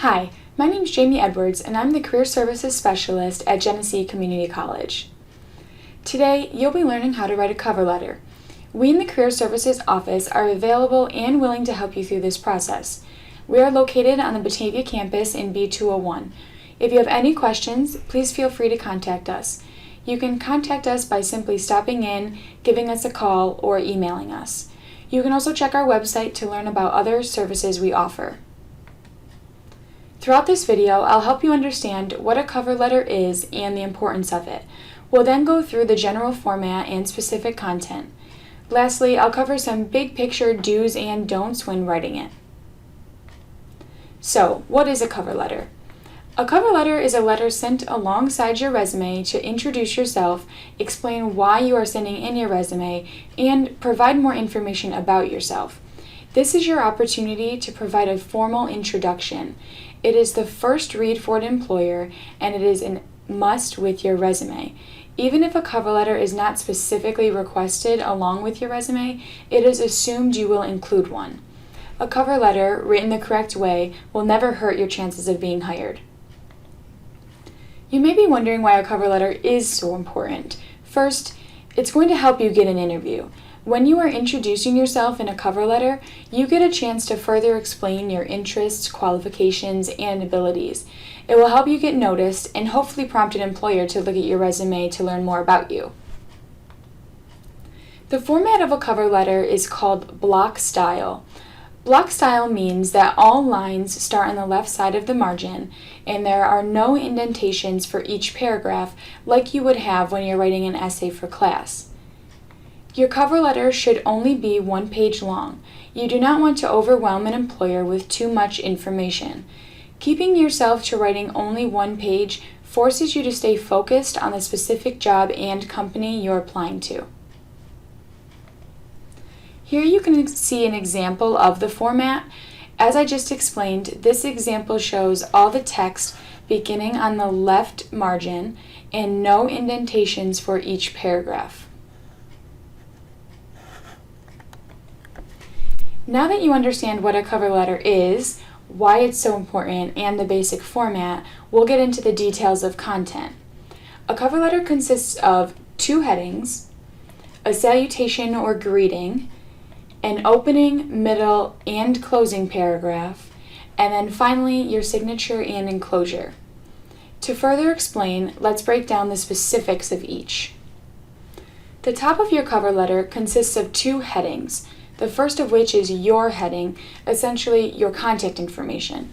Hi, my name is Jamie Edwards, and I'm the Career Services Specialist at Genesee Community College. Today, you'll be learning how to write a cover letter. We in the Career Services Office are available and willing to help you through this process. We are located on the Batavia campus in B201. If you have any questions, please feel free to contact us. You can contact us by simply stopping in, giving us a call, or emailing us. You can also check our website to learn about other services we offer. Throughout this video, I'll help you understand what a cover letter is and the importance of it. We'll then go through the general format and specific content. Lastly, I'll cover some big picture do's and don'ts when writing it. So, what is a cover letter? A cover letter is a letter sent alongside your resume to introduce yourself, explain why you are sending in your resume, and provide more information about yourself. This is your opportunity to provide a formal introduction. It is the first read for an employer, and it is a must with your resume. Even if a cover letter is not specifically requested along with your resume, it is assumed you will include one. A cover letter, written the correct way, will never hurt your chances of being hired. You may be wondering why a cover letter is so important. First, it's going to help you get an interview. When you are introducing yourself in a cover letter, you get a chance to further explain your interests, qualifications, and abilities. It will help you get noticed and hopefully prompt an employer to look at your resume to learn more about you. The format of a cover letter is called block style. Block style means that all lines start on the left side of the margin, and there are no indentations for each paragraph like you would have when you're writing an essay for class. Your cover letter should only be 1 page long. You do not want to overwhelm an employer with too much information. Keeping yourself to writing only 1 page forces you to stay focused on the specific job and company you're applying to. Here you can see an example of the format. As I just explained, this example shows all the text beginning on the left margin and no indentations for each paragraph. Now that you understand what a cover letter is, why it's so important, and the basic format, we'll get into the details of content. A cover letter consists of 2 headings, a salutation or greeting, an opening, middle, and closing paragraph, and then finally your signature and enclosure. To further explain, let's break down the specifics of each. The top of your cover letter consists of 2 headings, the first of which is your heading, essentially your contact information.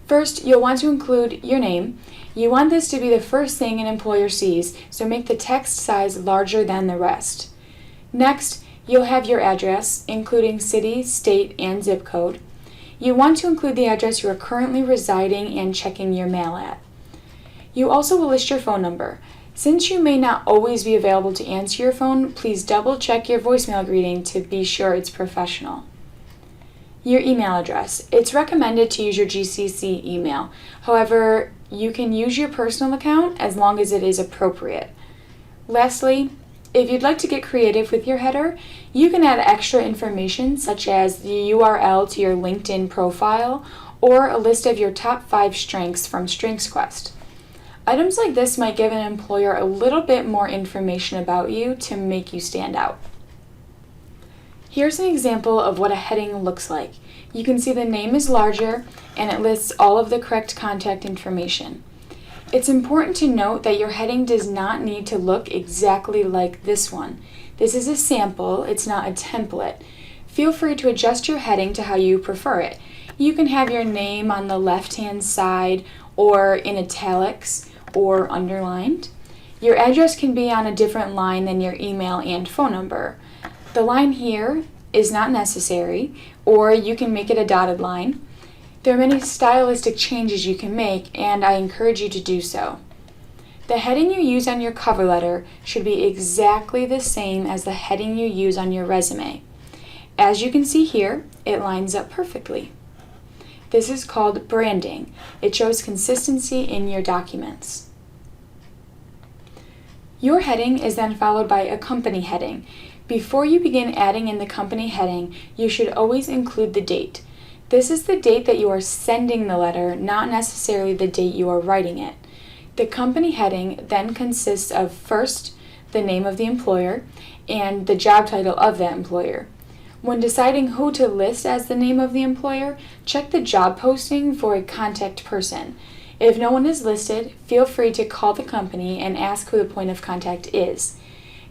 First, you'll want to include your name. You want this to be the first thing an employer sees, so make the text size larger than the rest. Next, you'll have your address, including city, state, and zip code. You want to include the address you are currently residing and checking your mail at. You also will list your phone number. Since you may not always be available to answer your phone, please double check your voicemail greeting to be sure it's professional. Your email address. It's recommended to use your GCC email. However, you can use your personal account as long as it is appropriate. Lastly, if you'd like to get creative with your header, you can add extra information such as the URL to your LinkedIn profile or a list of your top 5 strengths from StrengthsQuest. Items like this might give an employer a little bit more information about you to make you stand out. Here's an example of what a heading looks like. You can see the name is larger and it lists all of the correct contact information. It's important to note that your heading does not need to look exactly like this one. This is a sample, it's not a template. Feel free to adjust your heading to how you prefer it. You can have your name on the left-hand side or in italics or underlined. Your address can be on a different line than your email and phone number. The line here is not necessary, or you can make it a dotted line. There are many stylistic changes you can make, and I encourage you to do so. The heading you use on your cover letter should be exactly the same as the heading you use on your resume. As you can see here, it lines up perfectly. This is called branding. It shows consistency in your documents. Your heading is then followed by a company heading. Before you begin adding in the company heading, you should always include the date. This is the date that you are sending the letter, not necessarily the date you are writing it. The company heading then consists of first, the name of the employer, and the job title of that employer. When deciding who to list as the name of the employer, check the job posting for a contact person. If no one is listed, feel free to call the company and ask who the point of contact is.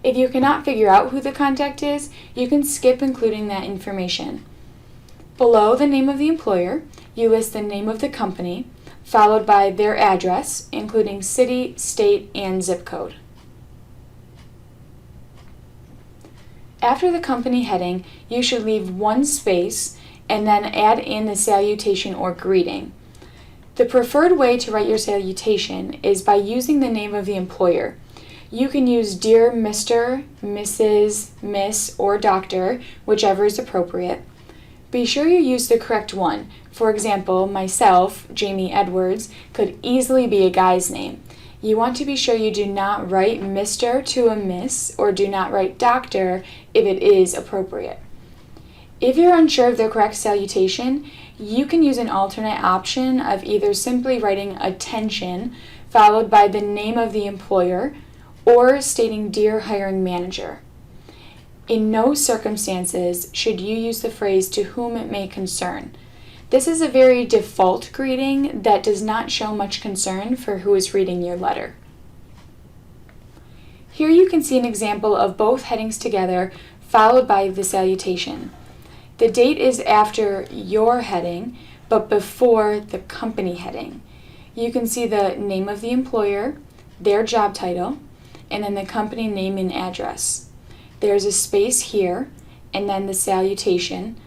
If you cannot figure out who the contact is, you can skip including that information. Below the name of the employer, you list the name of the company, followed by their address, including city, state, and zip code. After the company heading, you should leave one space and then add in the salutation or greeting. The preferred way to write your salutation is by using the name of the employer. You can use Dear Mr., Mrs., Miss, or Doctor, whichever is appropriate. Be sure you use the correct one. For example, myself, Jamie Edwards, could easily be a guy's name. You want to be sure you do not write Mr. to a Miss, or do not write Doctor if it is appropriate. If you're unsure of the correct salutation, you can use an alternate option of either simply writing attention followed by the name of the employer, or stating Dear Hiring Manager. In no circumstances should you use the phrase to whom it may concern. This is a very default greeting that does not show much concern for who is reading your letter. Here you can see an example of both headings together followed by the salutation. The date is after your heading, but before the company heading. You can see the name of the employer, their job title, and then the company name and address. There's a space here, and then the salutation,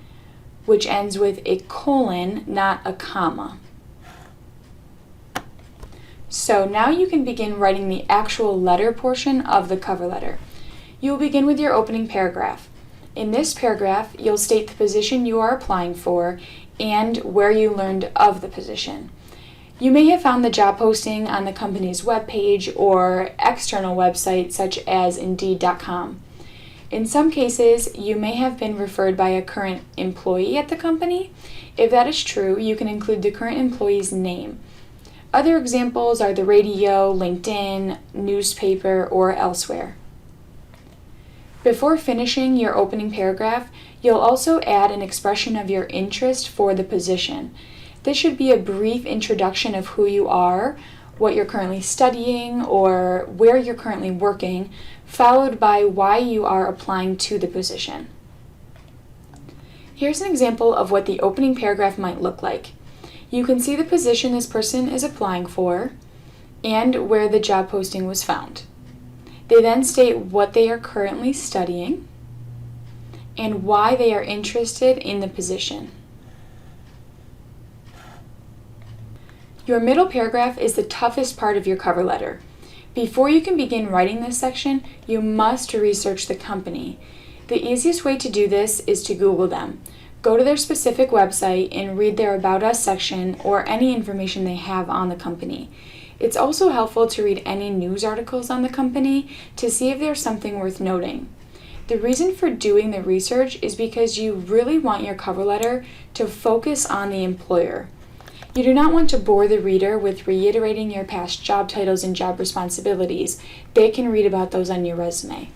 which ends with a colon, not a comma. So now you can begin writing the actual letter portion of the cover letter. You will begin with your opening paragraph. In this paragraph, you'll state the position you are applying for and where you learned of the position. You may have found the job posting on the company's webpage or external website such as Indeed.com. In some cases, you may have been referred by a current employee at the company. If that is true, you can include the current employee's name. Other examples are the radio, LinkedIn, newspaper, or elsewhere. Before finishing your opening paragraph, you'll also add an expression of your interest for the position. This should be a brief introduction of who you are, what you're currently studying, or where you're currently working, followed by why you are applying to the position. Here's an example of what the opening paragraph might look like. You can see the position this person is applying for and where the job posting was found. They then state what they are currently studying and why they are interested in the position. Your middle paragraph is the toughest part of your cover letter. Before you can begin writing this section, you must research the company. The easiest way to do this is to Google them. Go to their specific website and read their About Us section or any information they have on the company. It's also helpful to read any news articles on the company to see if there's something worth noting. The reason for doing the research is because you really want your cover letter to focus on the employer. You do not want to bore the reader with reiterating your past job titles and job responsibilities. They can read about those on your resume.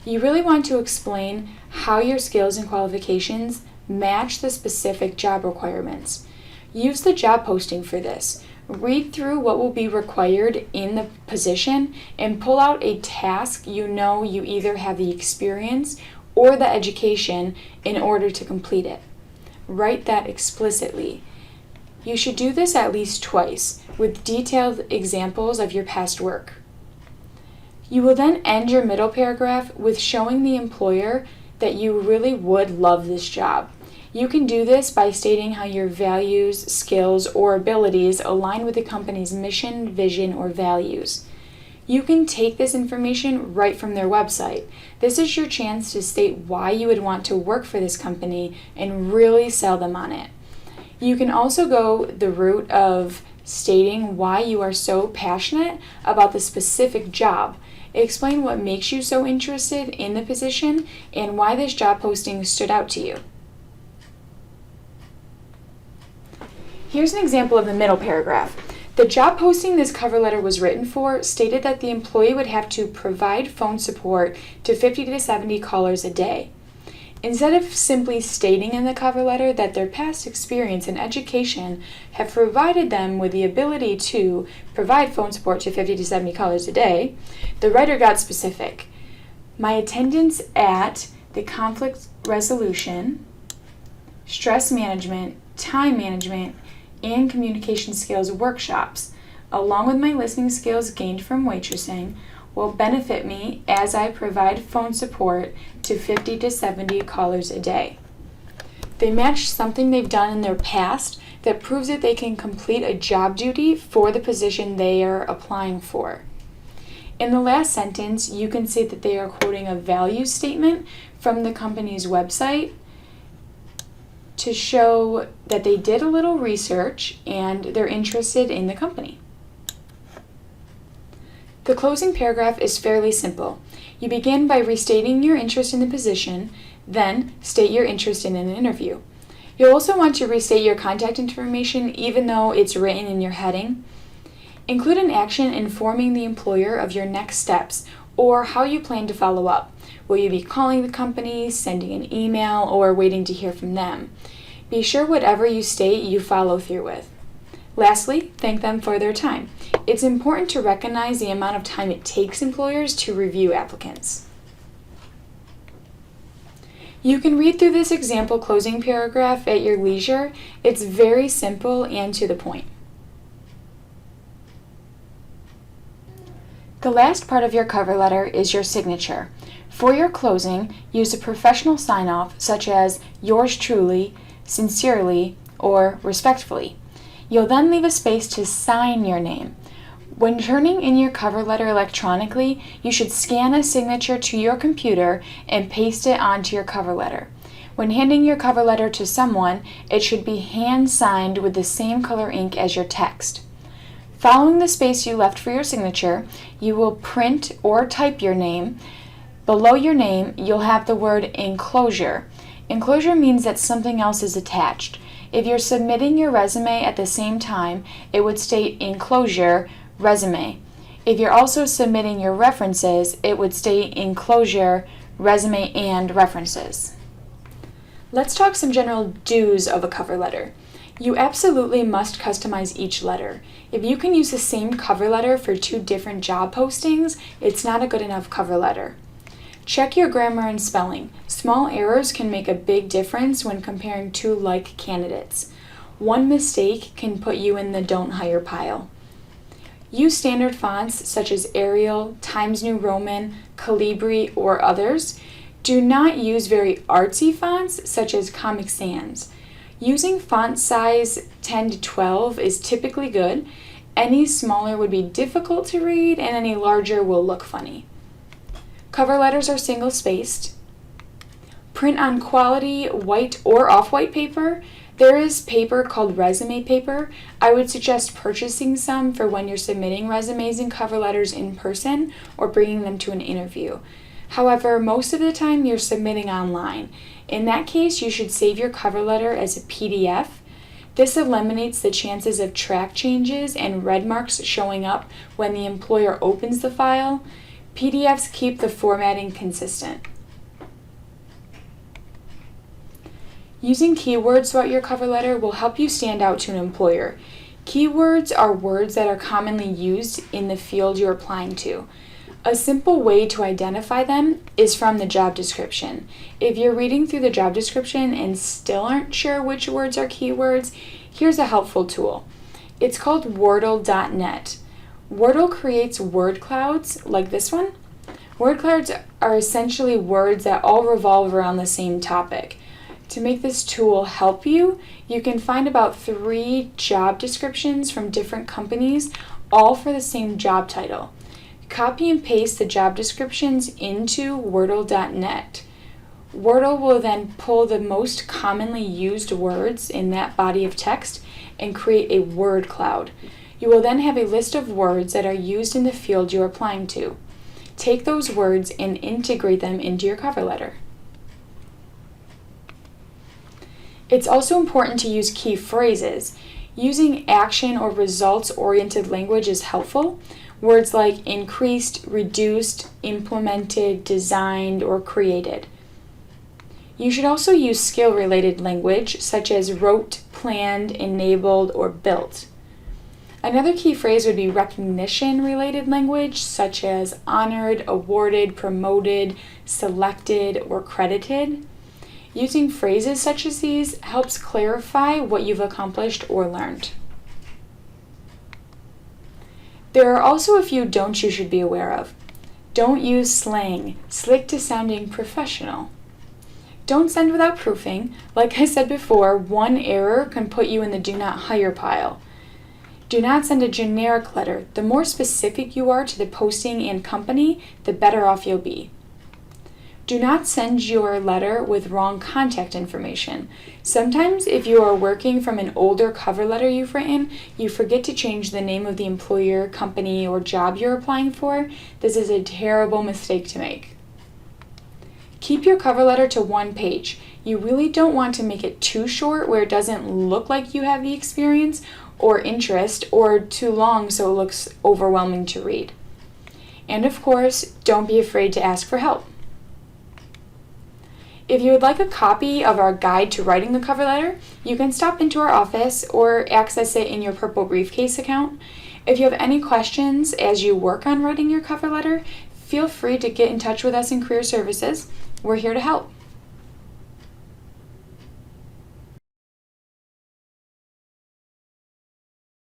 You really want to explain how your skills and qualifications match the specific job requirements. Use the job posting for this. Read through what will be required in the position and pull out a task you know you either have the experience or the education in order to complete it. Write that explicitly. You should do this at least twice, with detailed examples of your past work. You will then end your middle paragraph with showing the employer that you really would love this job. You can do this by stating how your values, skills, or abilities align with the company's mission, vision, or values. You can take this information right from their website. This is your chance to state why you would want to work for this company and really sell them on it. You can also go the route of stating why you are so passionate about the specific job. Explain what makes you so interested in the position and why this job posting stood out to you. Here's an example of the middle paragraph. The job posting this cover letter was written for stated that the employee would have to provide phone support to 50 to 70 callers a day. Instead of simply stating in the cover letter that their past experience and education have provided them with the ability to provide phone support to 50 to 70 callers a day, the writer got specific. My attendance at the conflict resolution, stress management, time management, and communication skills workshops, along with my listening skills gained from waitressing, will benefit me as I provide phone support to 50 to 70 callers a day. They match something they've done in their past that proves that they can complete a job duty for the position they are applying for. In the last sentence, you can see that they are quoting a value statement from the company's website to show that they did a little research and they're interested in the company. The closing paragraph is fairly simple. You begin by restating your interest in the position, then state your interest in an interview. You'll also want to restate your contact information even though it's written in your heading. Include an action informing the employer of your next steps or how you plan to follow up. Will you be calling the company, sending an email, or waiting to hear from them? Be sure whatever you state you follow through with. Lastly, thank them for their time. It's important to recognize the amount of time it takes employers to review applicants. You can read through this example closing paragraph at your leisure. It's very simple and to the point. The last part of your cover letter is your signature. For your closing, use a professional sign-off such as yours truly, sincerely, or respectfully. You'll then leave a space to sign your name. When turning in your cover letter electronically, you should scan a signature to your computer and paste it onto your cover letter. When handing your cover letter to someone, it should be hand-signed with the same color ink as your text. Following the space you left for your signature, you will print or type your name. Below your name, you'll have the word enclosure. Enclosure means that something else is attached. If you're submitting your resume at the same time, it would state enclosure resume. If you're also submitting your references, it would state enclosure resume and references. Let's talk some general do's of a cover letter. You absolutely must customize each letter. If you can use the same cover letter for 2 different job postings, it's not a good enough cover letter. Check your grammar and spelling. Small errors can make a big difference when comparing 2 like candidates. One mistake can put you in the don't hire pile. Use standard fonts such as Arial, Times New Roman, Calibri, or others. Do not use very artsy fonts such as Comic Sans. Using font size 10 to 12 is typically good. Any smaller would be difficult to read, and any larger will look funny. Cover letters are single-spaced. Print on quality white or off-white paper. There is paper called resume paper. I would suggest purchasing some for when you're submitting resumes and cover letters in person or bringing them to an interview. However, most of the time you're submitting online. In that case, you should save your cover letter as a PDF. This eliminates the chances of track changes and red marks showing up when the employer opens the file. PDFs keep the formatting consistent. Using keywords throughout your cover letter will help you stand out to an employer. Keywords are words that are commonly used in the field you're applying to. A simple way to identify them is from the job description. If you're reading through the job description and still aren't sure which words are keywords, here's a helpful tool. It's called Wordle.net. Wordle creates word clouds like this one. Word clouds are essentially words that all revolve around the same topic. To make this tool help you, you can find about 3 job descriptions from different companies, all for the same job title. Copy and paste the job descriptions into Wordle.net. Wordle will then pull the most commonly used words in that body of text and create a word cloud. You will then have a list of words that are used in the field you're applying to. Take those words and integrate them into your cover letter. It's also important to use key phrases. Using action or results-oriented language is helpful. Words like increased, reduced, implemented, designed, or created. You should also use skill-related language such as wrote, planned, enabled, or built. Another key phrase would be recognition-related language such as honored, awarded, promoted, selected, or credited. Using phrases such as these helps clarify what you've accomplished or learned. There are also a few don'ts you should be aware of. Don't use slang, slick to sounding professional. Don't send without proofing. Like I said before, one error can put you in the do not hire pile. Do not send a generic letter. The more specific you are to the posting and company, the better off you'll be. Do not send your letter with wrong contact information. Sometimes if you are working from an older cover letter you've written, you forget to change the name of the employer, company, or job you're applying for. This is a terrible mistake to make. Keep your cover letter to one page. You really don't want to make it too short where it doesn't look like you have the experience or interest, or too long so it looks overwhelming to read. And of course, don't be afraid to ask for help. If you would like a copy of our guide to writing the cover letter, you can stop into our office or access it in your Purple Briefcase account. If you have any questions as you work on writing your cover letter, feel free to get in touch with us in Career Services. We're here to help.